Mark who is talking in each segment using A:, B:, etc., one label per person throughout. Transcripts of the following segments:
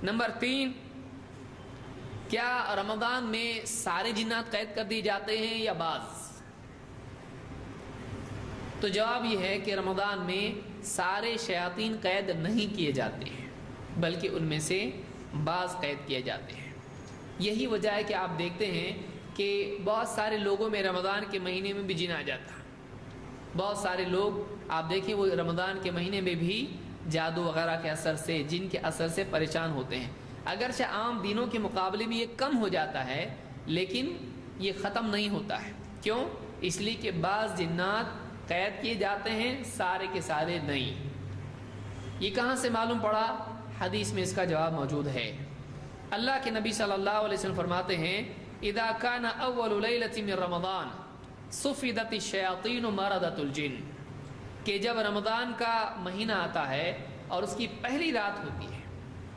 A: Number 3، کیا رمضان میں سارے جنات قید کر دیے جاتے ہیں یا بعض؟ تو جواب یہ ہے کہ رمضان میں سارے شیاطین قید نہیں کیے جاتے ہیں، بلکہ ان میں سے بعض قید کیے جاتے ہیں۔ یہی وجہ ہے کہ آپ دیکھتے ہیں کہ بہت سارے لوگوں میں رمضان کے مہینے میں بھی جن آ جاتا ہے۔ بہت سارے لوگ آپ دیکھیں وہ رمضان کے مہینے میں بھی جادو وغیرہ کے اثر سے، جن کے اثر سے پریشان ہوتے ہیں۔ اگرچہ عام دنوں کے مقابلے میں یہ کم ہو جاتا ہے، لیکن یہ ختم نہیں ہوتا ہے۔ کیوں؟ اس لیے کہ بعض جنات قید کیے جاتے ہیں، سارے کے سارے نہیں۔ یہ کہاں سے معلوم پڑا؟ حدیث میں اس کا جواب موجود ہے۔ اللہ کے نبی صلی اللہ علیہ وسلم فرماتے ہیں اذا كان اول ليلة من رمضان صفدت الشياطين مردت الجن، کہ جب رمضان کا مہینہ آتا ہے اور اس کی پہلی رات ہوتی ہے،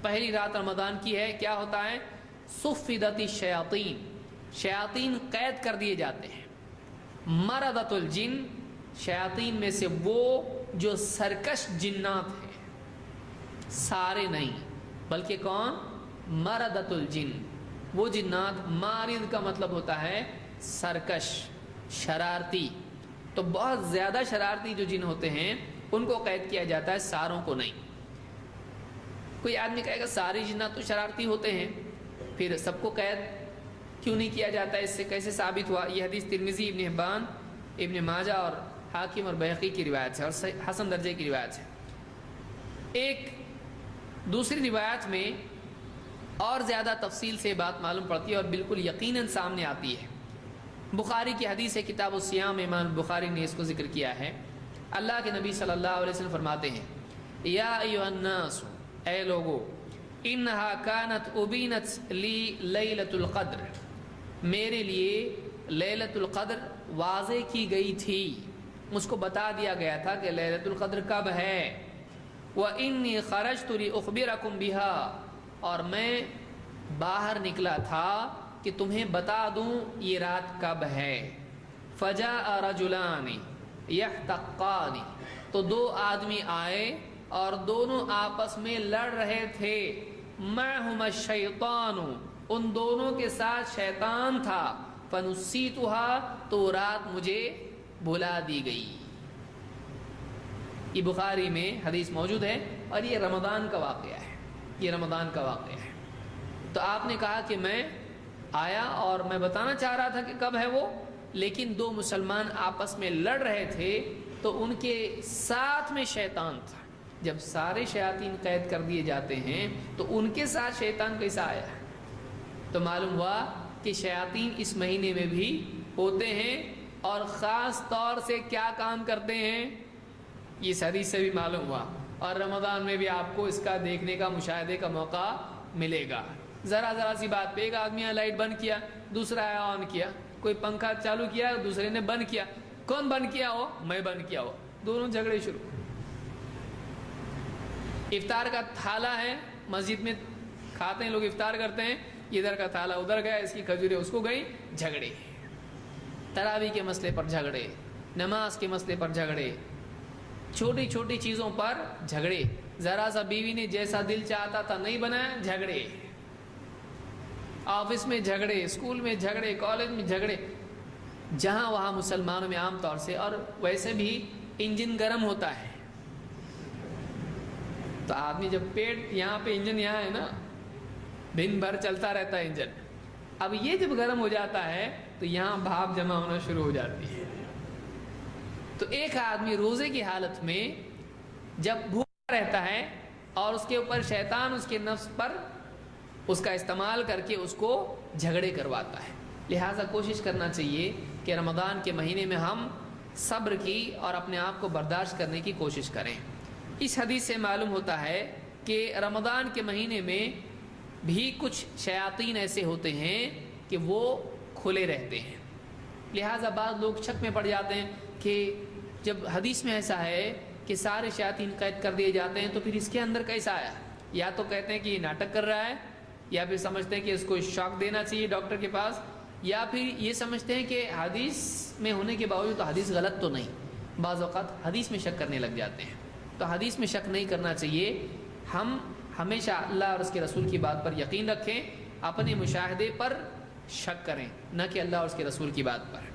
A: پہلی رات رمضان کی ہے، کیا ہوتا ہے؟ صفدت الشياطين، شیاطین قید کر دیے جاتے ہیں۔ مردت الجن، شیاطین میں سے وہ جو سرکش جنات ہیں، سارے نہیں بلکہ کون؟ مردت الجن، وہ جنات، مارد کا مطلب ہوتا ہے سرکش، شرارتی، تو بہت زیادہ شرارتی جو جن ہوتے ہیں ان کو قید کیا جاتا ہے، ساروں کو نہیں۔ کوئی آدمی کہے گا سارے جنات تو شرارتی ہوتے ہیں، پھر سب کو قید کیوں نہیں کیا جاتا ہے؟ اس سے کیسے ثابت ہوا؟ یہ حدیث ترمذی، ابن حبان، ابن ماجہ اور حاکم اور بیہقی کی روایت ہے، اور حسن درجے کی روایت ہے۔ ایک دوسری روایت میں اور زیادہ تفصیل سے بات معلوم پڑتی ہے اور بالکل یقیناً سامنے آتی ہے۔ بخاری کی حدیث ہے، کتاب الصیام، امام بخاری نے اس کو ذکر کیا ہے۔ اللہ کے نبی صلی اللہ علیہ وسلم فرماتے ہیں یا ایھا الناس، اے لوگو، انہا کانت ابینت لی لیلۃ القدر، میرے لیے لیلۃ القدر واضح کی گئی تھی، مجھ کو بتا دیا گیا تھا کہ لیلۃ القدر کب ہے۔ وَإِنِّي خَرَجْتُ لِأُخْبِرَكُمْ بِهَا، اور میں باہر نکلا تھا کہ تمہیں بتا دوں یہ رات کب ہے۔ فَجَاءَ رَجُلَانِ يَحْتَقَّانِ، تو دو آدمی آئے اور دونوں آپس میں لڑ رہے تھے۔ مَعْهُمَا الشَّيْطَانُ، ان دونوں کے ساتھ شیطان تھا۔ فَنُسِّيتُهَا، تو رات مجھے بھلا دی گئی۔ یہ بخاری میں حدیث موجود ہے اور یہ رمضان کا واقعہ ہے، یہ رمضان کا واقعہ ہے۔ تو آپ نے کہا کہ میں آیا اور میں بتانا چاہ رہا تھا کہ کب ہے وہ، لیکن دو مسلمان آپس میں لڑ رہے تھے تو ان کے ساتھ میں شیطان تھا۔ جب سارے شیاطین قید کر دیے جاتے ہیں تو ان کے ساتھ شیطان کیسا آیا؟ تو معلوم ہوا کہ شیاطین اس مہینے میں بھی ہوتے ہیں اور خاص طور سے کیا کام کرتے ہیں، اس حدیث سے بھی معلوم ہوا۔ اور رمضان میں بھی آپ کو اس کا دیکھنے کا، مشاہدے کا موقع ملے گا۔ ذرا سی بات پہ ایک آدمی نے لائٹ بند کیا، دوسرا آیا آن کیا، کوئی پنکھا چالو کیا، دوسرے نے بند کیا۔ کون بند کیا ہو؟ میں بند کیا ہو، دونوں جھگڑے شروع۔ افطار کا تھالا ہے، مسجد میں کھاتے ہیں لوگ، افطار کرتے ہیں، ادھر کا تھالا ادھر گیا، اس کی کھجوریں اس کو گئی، جھگڑے۔ تراویح کے مسئلے پر جھگڑے، نماز کے مسئلے پر جھگڑے، چھوٹی چھوٹی چیزوں پر جھگڑے، ذرا سا بیوی نے جیسا دل چاہتا تھا نہیں بنایا، جھگڑے، آفس میں جھگڑے، اسکول میں جھگڑے، کالج میں جھگڑے، جہاں وہاں مسلمانوں میں عام طور سے۔ اور ویسے بھی انجن گرم ہوتا ہے تو آدمی جب پیٹ یہاں پہ، انجن یہاں ہے نا، دن بھر چلتا رہتا ہے انجن، اب یہ جب گرم ہو جاتا ہے تو یہاں بھاپ جمع ہونا شروع ہو جاتی ہے۔ تو ایک آدمی روزے کی حالت میں جب بھوکا رہتا ہے اور اس کے اوپر شیطان اس کے نفس پر اس کا استعمال کر کے اس کو جھگڑے کرواتا ہے۔ لہٰذا کوشش کرنا چاہیے کہ رمضان کے مہینے میں ہم صبر کی اور اپنے آپ کو برداشت کرنے کی کوشش کریں۔ اس حدیث سے معلوم ہوتا ہے کہ رمضان کے مہینے میں بھی کچھ شیاطین ایسے ہوتے ہیں کہ وہ کھلے رہتے ہیں۔ لہٰذا بعض لوگ شک میں پڑ جاتے ہیں کہ جب حدیث میں ایسا ہے کہ سارے شیاطین قید کر دیے جاتے ہیں تو پھر اس کے اندر کیسا آیا؟ یا تو کہتے ہیں کہ یہ ناٹک کر رہا ہے، یا پھر سمجھتے ہیں کہ اس کو شاک دینا چاہیے ڈاکٹر کے پاس، یا پھر یہ سمجھتے ہیں کہ حدیث میں ہونے کے باوجود تو حدیث غلط تو نہیں۔ بعض اوقات حدیث میں شک کرنے لگ جاتے ہیں، تو حدیث میں شک نہیں کرنا چاہیے۔ ہم ہمیشہ اللہ اور اس کے رسول کی بات پر یقین رکھیں، اپنے مشاہدے پر شک کریں، نہ کہ اللہ اور اس کے رسول کی بات پر۔